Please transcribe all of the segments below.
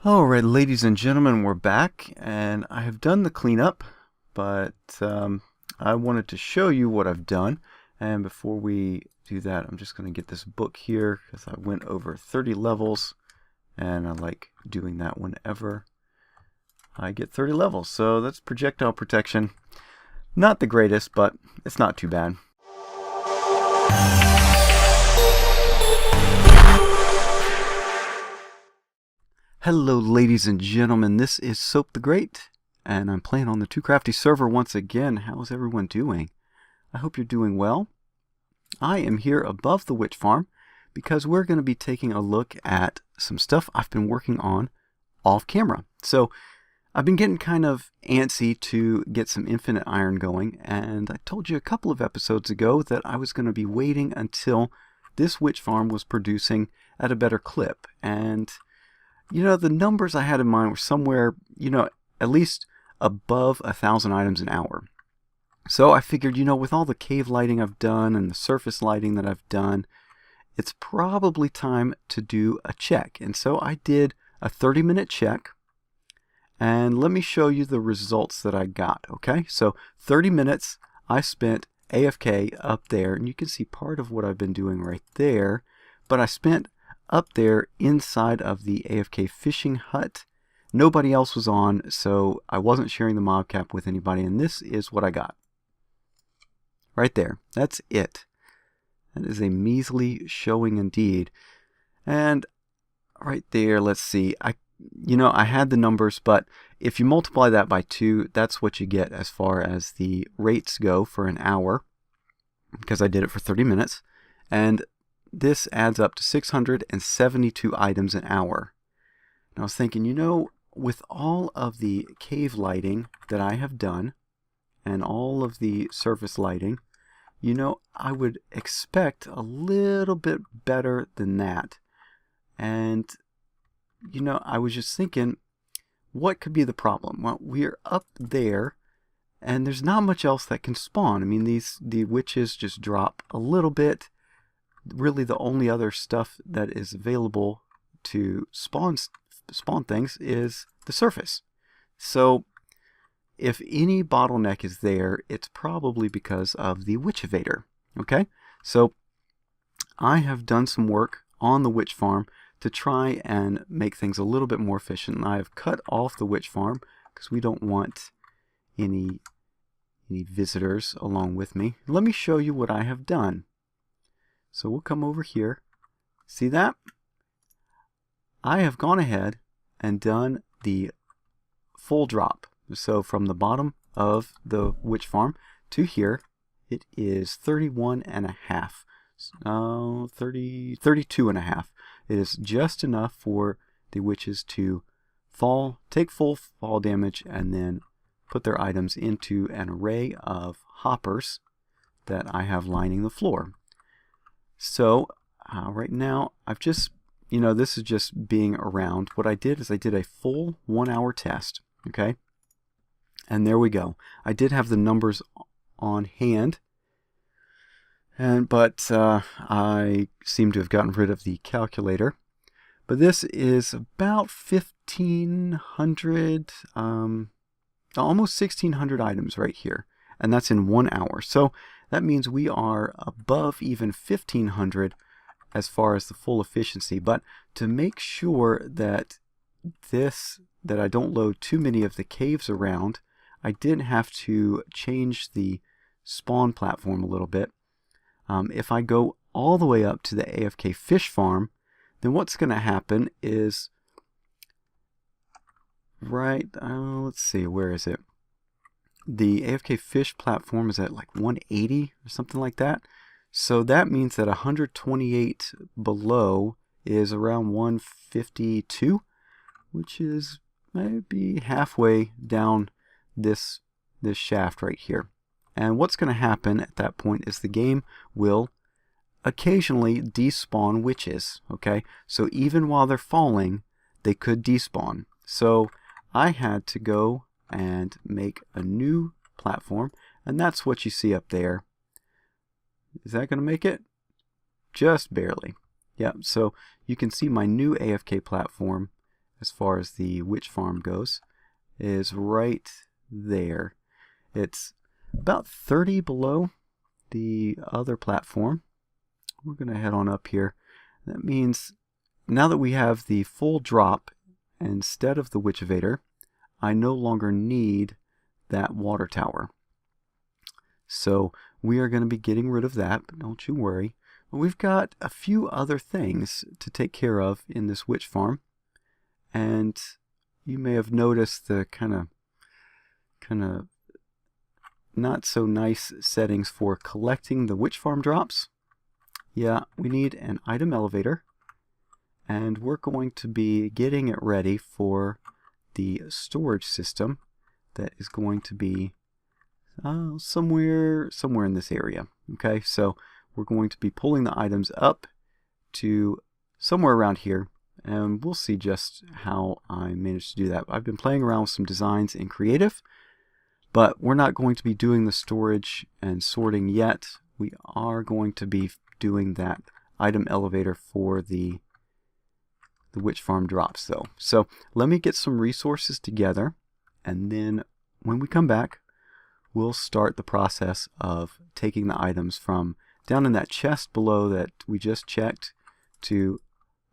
Alright, ladies and gentlemen, we're back, and I have done the cleanup, but I wanted to show you what I've done. And before we do that, I'm just going to get this book here, because I went over 30 levels, and I like doing that whenever I get 30 levels. So that's projectile protection. Not the greatest, but it's not too bad. Hello ladies and gentlemen, this is Soap the Great, and I'm playing on the TooCrafty server once again. How's everyone doing? I hope you're doing well. I am here above the witch farm because we're going to be taking a look at some stuff I've been working on off camera. So I've been getting kind of antsy to get some infinite iron going, and I told you a couple of episodes ago that I was going to be waiting until this witch farm was producing at a better clip. And you know, the numbers I had in mind were somewhere, at least above 1,000 items an hour. So I figured, with all the cave lighting I've done and the surface lighting that I've done, it's probably time to do a check. And so I did a 30-minute check, and let me show you the results that I got, okay? So 30 minutes I spent AFK up there, and you can see part of what I've been doing right there, but I spent up there inside of the AFK fishing hut. Nobody else was on, so I wasn't sharing the mob cap with anybody, and this is what I got. Right there. That's it. That is a measly showing indeed. And right there, let's see. I had the numbers, but if you multiply that by 2, that's what you get as far as the rates go for an hour, because I did it for 30 minutes. And this adds up to 672 items an hour. And I was thinking, with all of the cave lighting that I have done and all of the surface lighting, I would expect a little bit better than that. And, I was just thinking, what could be the problem? Well, we're up there, and there's not much else that can spawn. I mean, the witches just drop a little bit. Really, the only other stuff that is available to spawn things is the surface. So if any bottleneck is there, it's probably because of the witch evader. Okay, so I have done some work on the witch farm to try and make things a little bit more efficient. And I have cut off the witch farm because we don't want any visitors along with me. Let me show you what I have done. So we'll come over here. See that? I have gone ahead and done the full drop. So from the bottom of the witch farm to here, it is 31 and a half. 32 and a half. It is just enough for the witches to take full fall damage, and then put their items into an array of hoppers that I have lining the floor. So right now, I've just, this is just being around. What I did is I did a full 1-hour test, okay? And there we go. I did have the numbers on hand, but I seem to have gotten rid of the calculator. But this is about 1,500, almost 1,600 items right here. And that's in 1 hour. So that means we are above even 1,500 as far as the full efficiency. But to make sure that I don't load too many of the caves around, I did have to change the spawn platform a little bit. If I go all the way up to the AFK fish farm, then what's going to happen is, let's see, where is it? The AFK fish platform is at like 180 or something like that. So that means that 128 below is around 152, which is maybe halfway down this shaft right here. And what's going to happen at that point is the game will occasionally despawn witches, okay? So even while they're falling, they could despawn. So I had to go and make a new platform, and that's what you see up there. Is that going to make it? Just barely. Yeah, so you can see my new AFK platform as far as the witch farm goes is right there. It's about 30 below the other platform. We're going to head on up here. That means now that we have the full drop instead of the witch evader, I no longer need that water tower. So we are going to be getting rid of that, but don't you worry. But we've got a few other things to take care of in this witch farm. And you may have noticed the kind of not so nice settings for collecting the witch farm drops. Yeah, we need an item elevator, and we're going to be getting it ready for the storage system that is going to be somewhere in this area. Okay, so we're going to be pulling the items up to somewhere around here, and we'll see just how I managed to do that. I've been playing around with some designs in Creative, but we're not going to be doing the storage and sorting yet. We are going to be doing that item elevator for the witch farm drops though. So let me get some resources together, and then when we come back, we'll start the process of taking the items from down in that chest below that we just checked to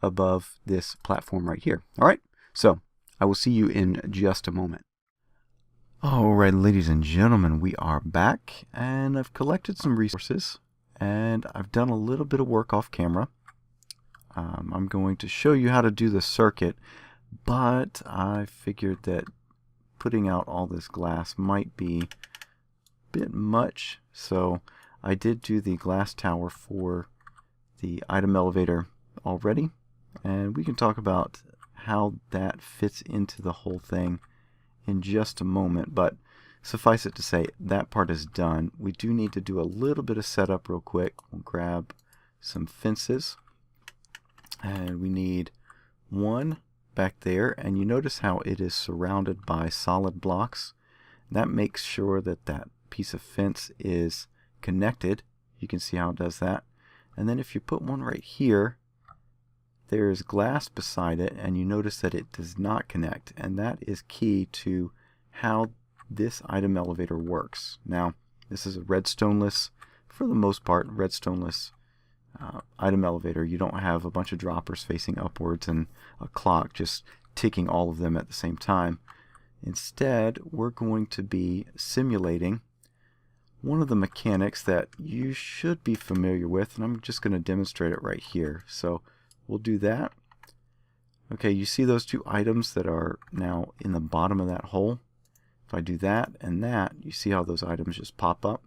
above this platform right here. Alright, so I will see you in just a moment. Alright, ladies and gentlemen, we are back, and I've collected some resources, and I've done a little bit of work off camera. I'm going to show you how to do the circuit, but I figured that putting out all this glass might be a bit much, so I did do the glass tower for the item elevator already, and we can talk about how that fits into the whole thing in just a moment, but suffice it to say that part is done. We do need to do a little bit of setup real quick. We'll grab some fences, and we need one back there, and you notice how it is surrounded by solid blocks. That makes sure that that piece of fence is connected. You can see how it does that. And then if you put one right here, there is glass beside it, and you notice that it does not connect, and that is key to how this item elevator works. Now, this is a redstoneless, for the most part, redstoneless item elevator. You don't have a bunch of droppers facing upwards and a clock just ticking all of them at the same time. Instead, we're going to be simulating one of the mechanics that you should be familiar with, and I'm just going to demonstrate it right here. So we'll do that. Okay, you see those two items that are now in the bottom of that hole? If I do that and that, you see how those items just pop up?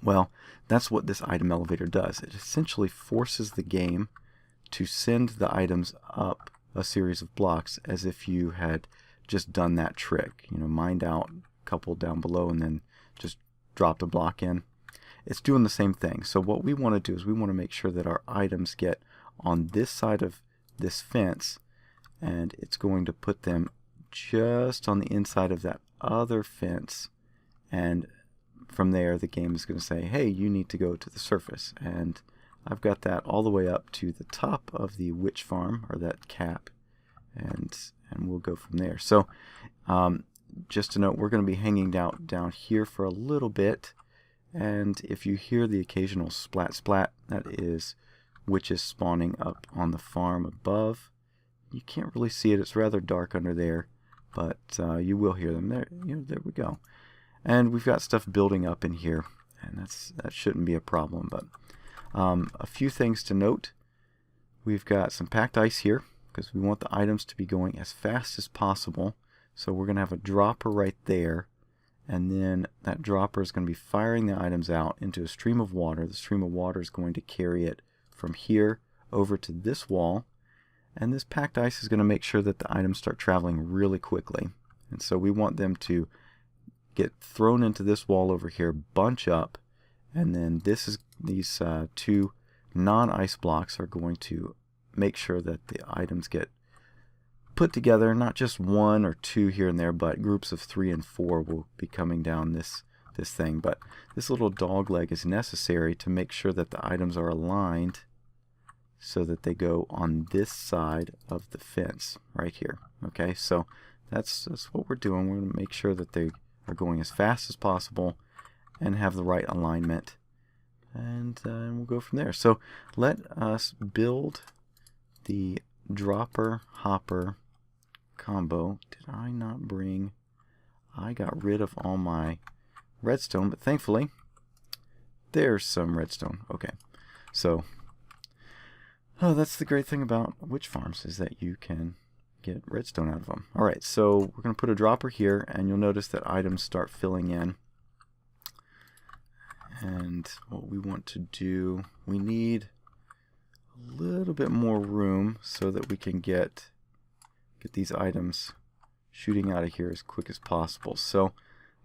Well, that's what this item elevator does. It essentially forces the game to send the items up a series of blocks as if you had just done that trick. You know, mined out a couple down below and then just dropped a block in. It's doing the same thing. So what we want to do is we want to make sure that our items get on this side of this fence, and it's going to put them just on the inside of that other fence, and from there the game is going to say, hey, you need to go to the surface. And I've got that all the way up to the top of the witch farm, or that cap, and we'll go from there. So just to note, we're going to be hanging down here for a little bit, and if you hear the occasional splat splat, that is witches spawning up on the farm above. You can't really see it, it's rather dark under there, but you will hear them. There, there we go. And we've got stuff building up in here, and that shouldn't be a problem. But a few things to note. We've got some packed ice here because we want the items to be going as fast as possible. So we're going to have a dropper right there, and then that dropper is going to be firing the items out into a stream of water. The stream of water is going to carry it from here over to this wall, and this packed ice is going to make sure that the items start traveling really quickly. And so we want them to get thrown into this wall over here, bunch up, and then these two non-ice blocks are going to make sure that the items get put together, not just one or two here and there, but groups of 3 and 4 will be coming down this thing. But this little dog leg is necessary to make sure that the items are aligned so that they go on this side of the fence right here. Okay, so that's what we're doing. We're going to make sure that they are going as fast as possible and have the right alignment, and we'll go from there. So let us build the dropper hopper combo. Did I not bring? I got rid of all my redstone, but thankfully there's some redstone. Okay, so that's the great thing about witch farms, is that you can get redstone out of them. Alright, so we're going to put a dropper here, and you'll notice that items start filling in. And what we want to do, we need a little bit more room so that we can get these items shooting out of here as quick as possible. So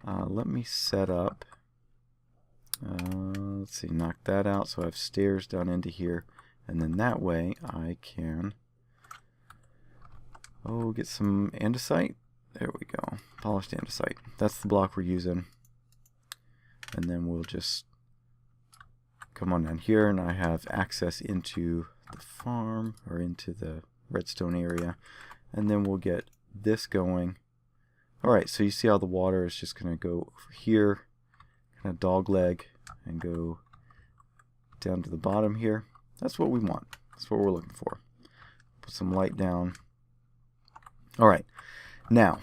let me set up, let's see, knock that out so I have stairs down into here. And then that way I can, get some andesite. There we go. Polished andesite. That's the block we're using. And then we'll just come on down here, and I have access into the farm, or into the redstone area. And then we'll get this going. Alright, so you see how the water is just going to go over here, kind of dog leg, and go down to the bottom here. That's what we want. That's what we're looking for. Put some light down. Alright, now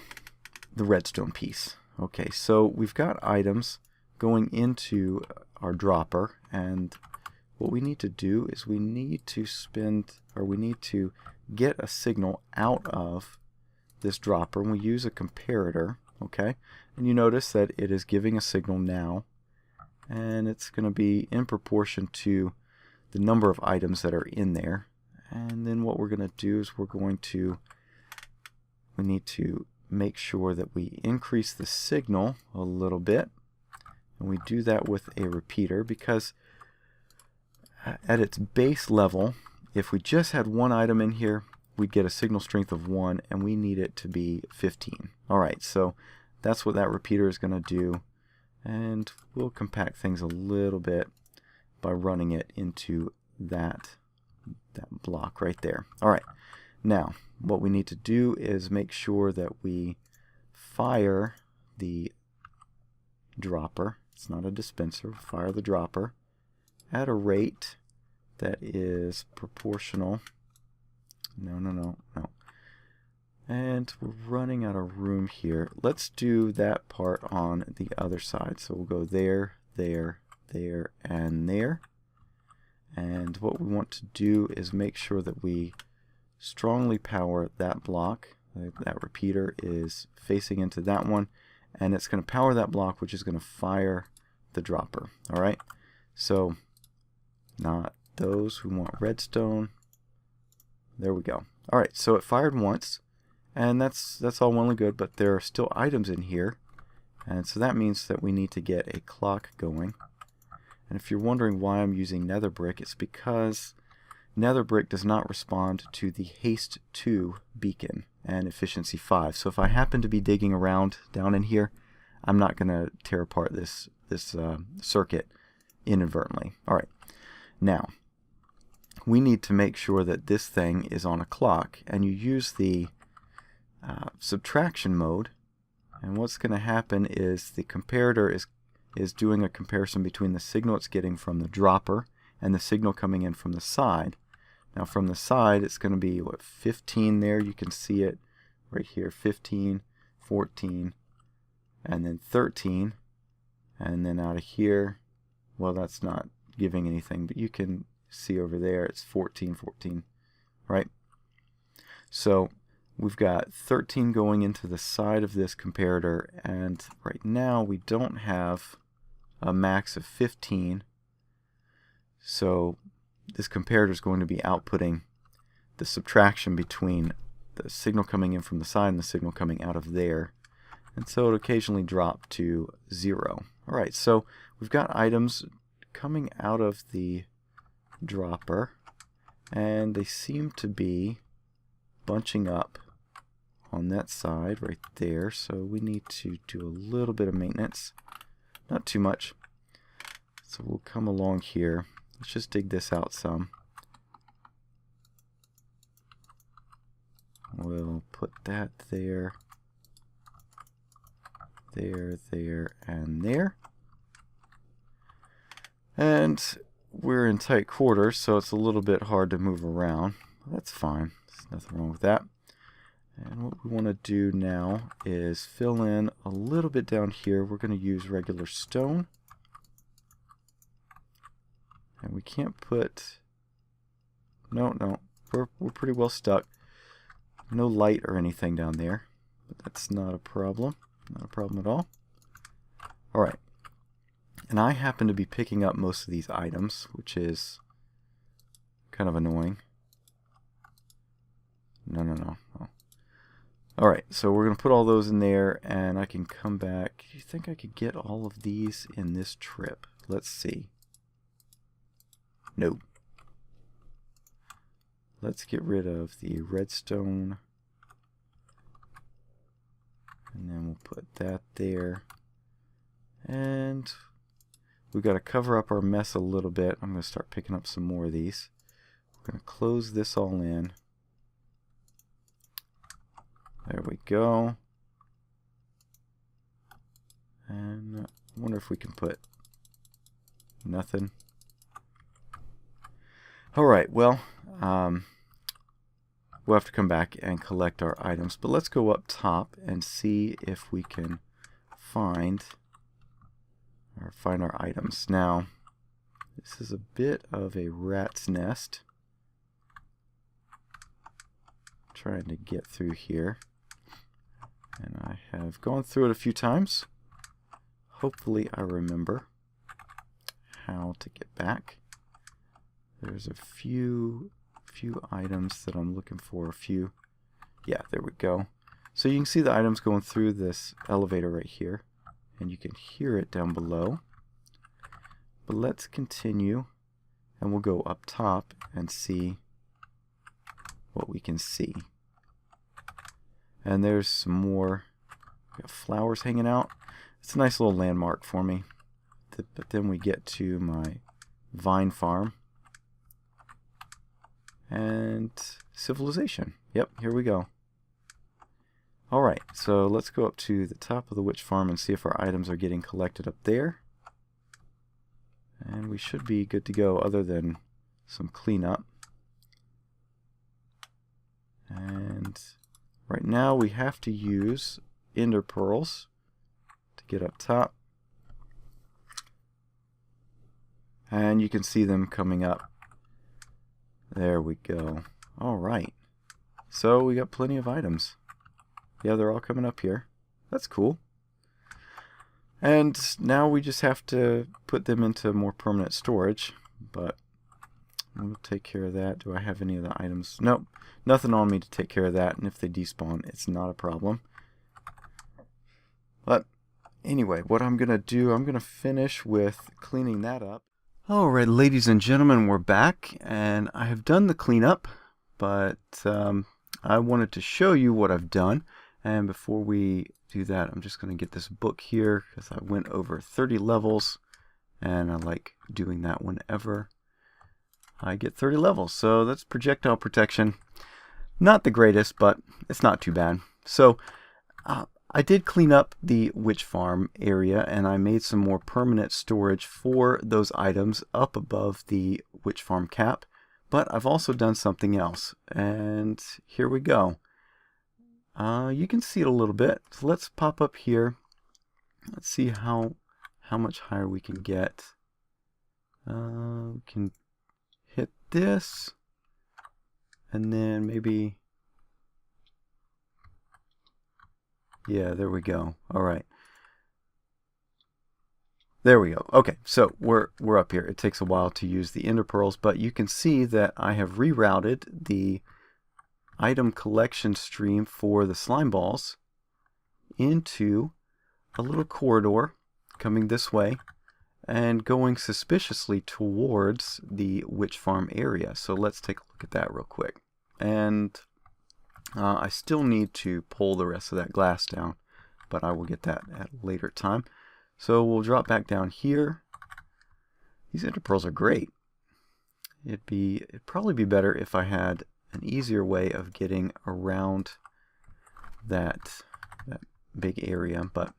the redstone piece. Okay, so we've got items going into our dropper, and what we need to do is we need to get a signal out of this dropper, and we use a comparator. Okay, and you notice that it is giving a signal now, and it's going to be in proportion to the number of items that are in there. And then what we're going to do is we need to make sure that we increase the signal a little bit, and we do that with a repeater, because at its base level, if we just had one item in here, we'd get a signal strength of 1, and we need it to be 15. Alright, so that's what that repeater is going to do, and we'll compact things a little bit by running it into that block right there. Alright, now what we need to do is make sure that we fire the dropper. It's not a dispenser. Fire the dropper at a rate that is proportional. No. And we're running out of room here. Let's do that part on the other side. So we'll go there, there, there, and there. And what we want to do is make sure that we strongly power that block. That repeater is facing into that one, and it's going to power that block, which is going to fire the dropper. Alright, so not those, we want redstone. There we go. Alright, so it fired once, and that's all well and good, but there are still items in here, and so that means that we need to get a clock going. And if you're wondering why I'm using nether brick, it's because nether brick does not respond to the haste 2 beacon and efficiency 5. So if I happen to be digging around down in here, I'm not going to tear apart this circuit inadvertently. Alright, now we need to make sure that this thing is on a clock, and you use the subtraction mode, and what's going to happen is the comparator is doing a comparison between the signal it's getting from the dropper and the signal coming in from the side. Now from the side, it's going to be, what, 15 there, you can see it right here, 15, 14, and then 13, and then out of here, well, that's not giving anything, but you can see over there it's 14, 14, right? So we've got 13 going into the side of this comparator, and right now we don't have a max of 15, so this comparator is going to be outputting the subtraction between the signal coming in from the side and the signal coming out of there, and so it'll occasionally drop to 0. Alright, so we've got items coming out of the dropper, and they seem to be bunching up on that side right there, so we need to do a little bit of maintenance, not too much. So we'll come along here, let's just dig this out some, We'll put that there, there, and there. And we're in tight quarters, so it's a little bit hard to move around. That's fine. There's nothing wrong with that. And what we want to do now is fill in a little bit down here. We're going to use regular stone. And we can't put... No. We're pretty well stuck. No light or anything down there. But that's not a problem. Not a problem at all. Alright. And I happen to be picking up most of these items, which is kind of annoying. No. Alright, so we're going to put all those in there, and I can come back. Do you think I could get all of these in this trip? Let's see. Nope. Let's get rid of the redstone. And then we'll put that there. And we've got to cover up our mess a little bit. I'm going to start picking up some more of these. We're going to close this all in. There we go. And I wonder if we can put nothing. Alright, well, we'll have to come back and collect our items. But let's go up top and see if we can find our items. Now, this is a bit of a rat's nest. Trying to get through here. And I have gone through it a few times. Hopefully I remember how to get back. There's a few items that I'm looking for. Yeah, there we go. So you can see the items going through this elevator right here. And you can hear it down below. But let's continue. And we'll go up top and see what we can see. And there's some more. Got flowers hanging out. It's a nice little landmark for me. But then we get to my vine farm. And civilization. Yep, here we go. Alright, so let's go up to the top of the witch farm and see if our items are getting collected up there. And we should be good to go other than some cleanup. And right now we have to use ender pearls to get up top. And you can see them coming up. There we go. Alright. So we got plenty of items. Yeah, they're all coming up here. That's cool. And now we just have to put them into more permanent storage. But we'll take care of that. Do I have any of the items? Nope. Nothing on me to take care of that. And if they despawn, it's not a problem. But anyway, what I'm going to do, I'm going to finish with cleaning that up. Alright, ladies and gentlemen, we're back. And I have done the cleanup. But I wanted to show you what I've done. And before we do that, I'm just going to get this book here because I went over 30 levels. And I like doing that whenever I get 30 levels. So that's projectile protection. Not the greatest, but it's not too bad. So I did clean up the witch farm area, and I made some more permanent storage for those items up above the witch farm cap. But I've also done something else, and here we go. You can see it a little bit. So let's pop up here. Let's see how much higher we can get. We can hit this, and then maybe, yeah, there we go. All right, there we go. Okay, so we're up here. It takes a while to use the ender pearls, but you can see that I have rerouted the item collection stream for the slime balls into a little corridor coming this way and going suspiciously towards the witch farm area. So let's take a look at that real quick. And I still need to pull the rest of that glass down, but I will get that at a later time. So we'll drop back down here. These ender pearls are great. It'd probably be better if I had an easier way of getting around that big area, but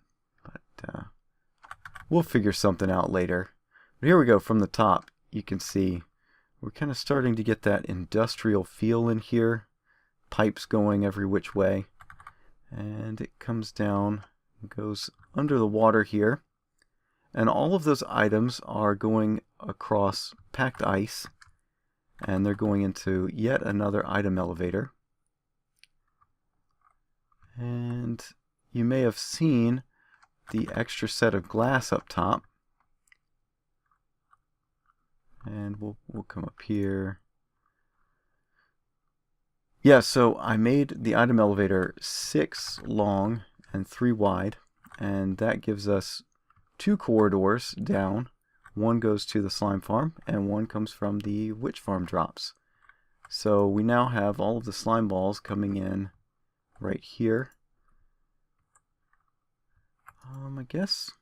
we'll figure something out later. But here we go. From the top, you can see we're kind of starting to get that industrial feel in here. Pipes going every which way, and it comes down, goes under the water here, and all of those items are going across packed ice, and they're going into yet another item elevator. And you may have seen the extra set of glass up top, and we'll come up here. Yeah, so I made the item elevator 6 long and 3 wide, and that gives us 2 corridors down. One goes to the slime farm, and one comes from the witch farm drops. So we now have all of the slime balls coming in right here. I guess,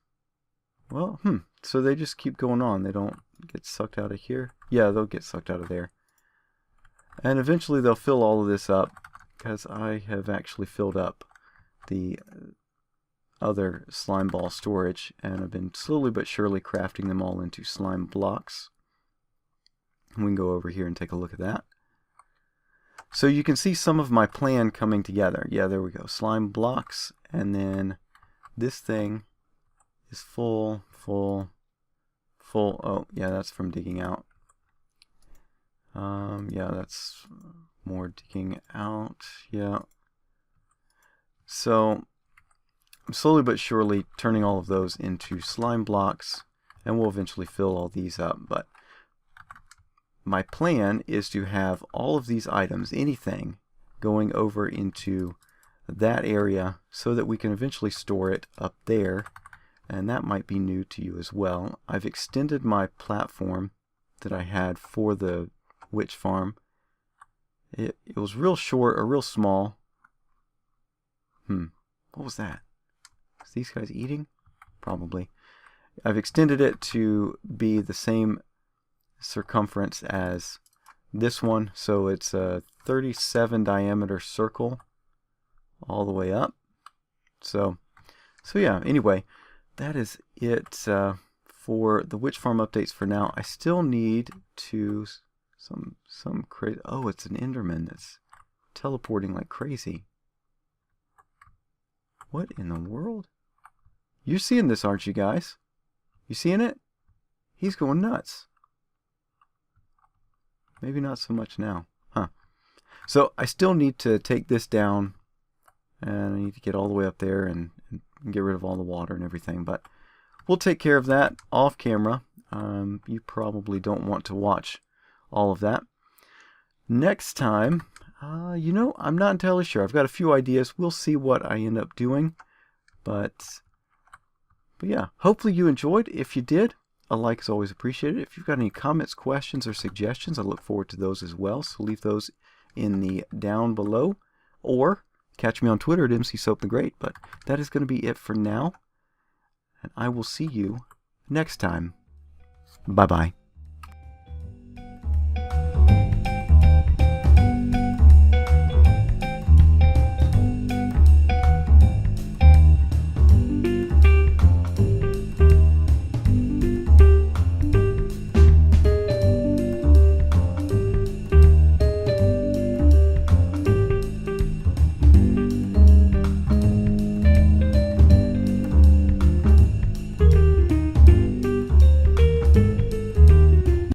well, so they just keep going on. They don't get sucked out of here. Yeah, they'll get sucked out of there. And eventually they'll fill all of this up, because I have actually filled up the other slime ball storage, and I've been slowly but surely crafting them all into slime blocks. We can go over here and take a look at that. So you can see some of my plan coming together. Yeah, there we go. Slime blocks, and then this thing is full. Oh, yeah, that's from digging out. Yeah, that's more digging out. Yeah. So I'm slowly but surely turning all of those into slime blocks, and we'll eventually fill all these up. But my plan is to have all of these items, anything, going over into that area so that we can eventually store it up there. And that might be new to you as well. I've extended my platform that I had for the witch farm. It was real short or real small. What was that? Is these guys eating? Probably. I've extended it to be the same circumference as this one, so it's a 37 diameter circle all the way up. So yeah, anyway, that is it for the witch farm updates for now. I still need to some crazy. Oh, it's an Enderman that's teleporting like crazy. What in the world? You're seeing this, aren't you guys? You seeing it? He's going nuts. Maybe not so much now. So I still need to take this down, and I need to get all the way up there and get rid of all the water and everything. But we'll take care of that off camera. You probably don't want to watch all of that. Next time, you know, I'm not entirely sure. I've got a few ideas. We'll see what I end up doing. But yeah, hopefully you enjoyed. If you did, a like is always appreciated. If you've got any comments, questions, or suggestions, I look forward to those as well. So leave those in the down below, or catch me on Twitter at MCSoapTheGreat. But that is going to be it for now, and I will see you next time. Bye-bye.